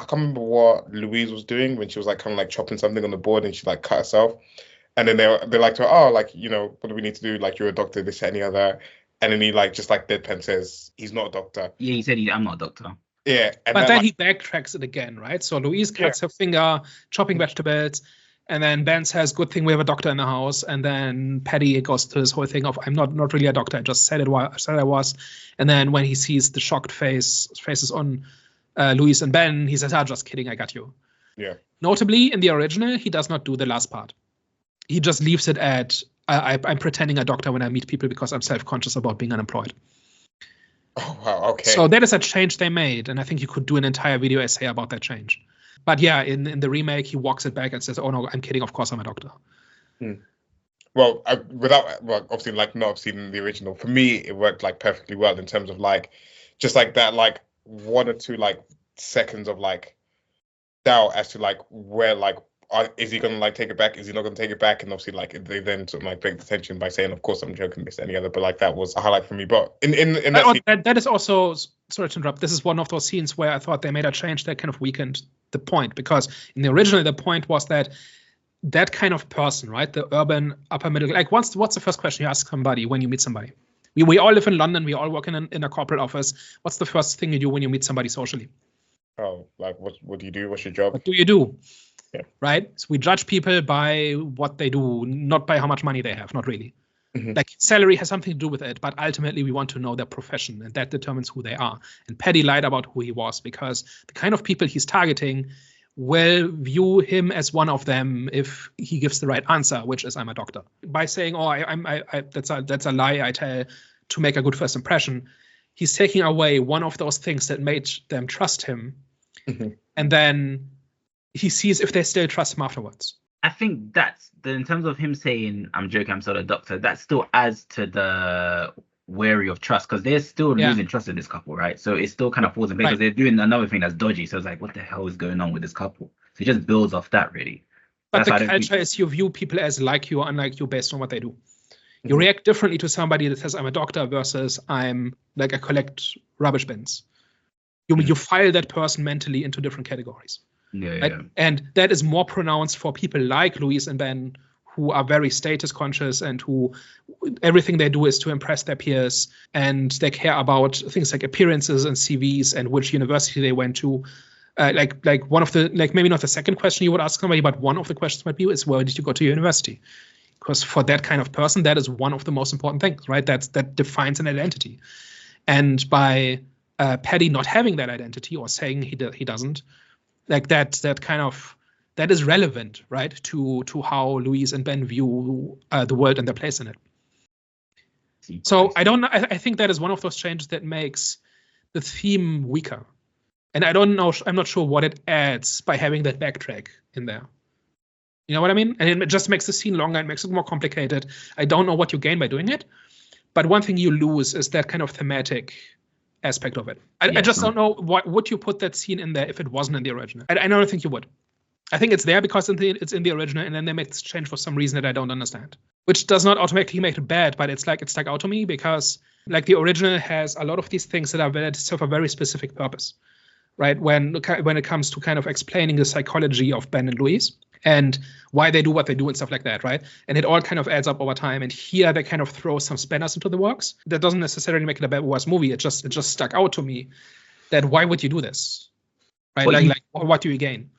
I can't remember what Louise was doing when she was like kind of like chopping something on the board and she like cut herself. And then they're like to her, oh, like, you know, what do we need to do? Like, you're a doctor, this, any other. And then he like just like deadpan says he's not a doctor. Yeah, he said I'm not a doctor. Yeah. And but then like, he backtracks it again, right? So Louise cuts her finger chopping vegetables. And then Ben says, good thing we have a doctor in the house. And then Paddy goes to this whole thing of, I'm not really a doctor. I just said I was. And then when he sees the shocked faces on Louise and Ben, he says, just kidding, I got you. Yeah. Notably, in the original, he does not do the last part. He just leaves it at, I'm pretending a doctor when I meet people because I'm self-conscious about being unemployed. Oh, wow, okay. So that is a change they made. And I think you could do an entire video essay about that change. But yeah, in the remake, he walks it back and says, oh, no, I'm kidding. Of course, I'm a doctor. Well, obviously, like, not seen the original. For me, it worked, like, perfectly well in terms of, like, just, like, that, like, 1 or 2, like, seconds of, like, doubt as to, like, where, like, is he going to, like, take it back? Is he not going to take it back? And obviously, like, they then sort of, like, break the tension by saying, of course, I'm joking, this, any other. But, like, that was a highlight for me. But in that is also, sorry to interrupt, this is one of those scenes where I thought they made a change that kind of weakened the point, because in the original the point was that kind of person, right, the urban upper middle, like what's the first question you ask somebody when you meet somebody? We all live in London, we all work in a corporate office. What's the first thing you do when you meet somebody socially? Oh, like what do you do? What's your job? What do you do? Yeah. Right? So we judge people by what they do, not by how much money they have, not really. Mm-hmm. Like salary has something to do with it, but ultimately we want to know their profession, and that determines who they are. And Paddy lied about who he was because the kind of people he's targeting will view him as one of them if he gives the right answer, which is I'm a doctor. By saying, oh, that's a lie I tell to make a good first impression, he's taking away one of those things that made them trust him, and then he sees if they still trust him afterwards. I think in terms of him saying, I'm joking, I'm still a doctor, that still adds to the wary of trust, because they're still losing trust in this couple, right? So it still kind of falls in place because they're doing another thing that's dodgy. So it's like, what the hell is going on with this couple? So it just builds off that, really. But the culture is you view people as like you or unlike you based on what they do. You react differently to somebody that says, I'm a doctor versus I'm like I collect rubbish bins. You file that person mentally into different categories. Yeah. And that is more pronounced for people like Louise and Ben, who are very status conscious and who everything they do is to impress their peers, and they care about things like appearances and CVs and which university they went to. Like one of the, like maybe not the second question you would ask somebody, but one of the questions might be is, where did you go to university? Because for that kind of person, that is one of the most important things, right? That defines an identity. And by Paddy not having that identity or saying he doesn't, like that is relevant, right, to how Louise and Ben view the world and their place in it. So I think that is one of those changes that makes the theme weaker. And I'm not sure what it adds by having that backtrack in there. You know what I mean? And it just makes the scene longer, it makes it more complicated. I don't know what you gain by doing it, but one thing you lose is that kind of thematic aspect of it. I just don't know, what would you put that scene in there if it wasn't in the original? I don't think you would. I think it's there because it's in the original, and then they make this change for some reason that I don't understand, which does not automatically make it bad, but it's like it stuck out to me because like the original has a lot of these things that serve a very specific purpose, right? When it comes to kind of explaining the psychology of Ben and Louise and why they do what they do and stuff like that, right? And it all kind of adds up over time. And here they kind of throw some spanners into the works. That doesn't necessarily make it a bad worse movie. It just stuck out to me that why would you do this, right? What do you gain?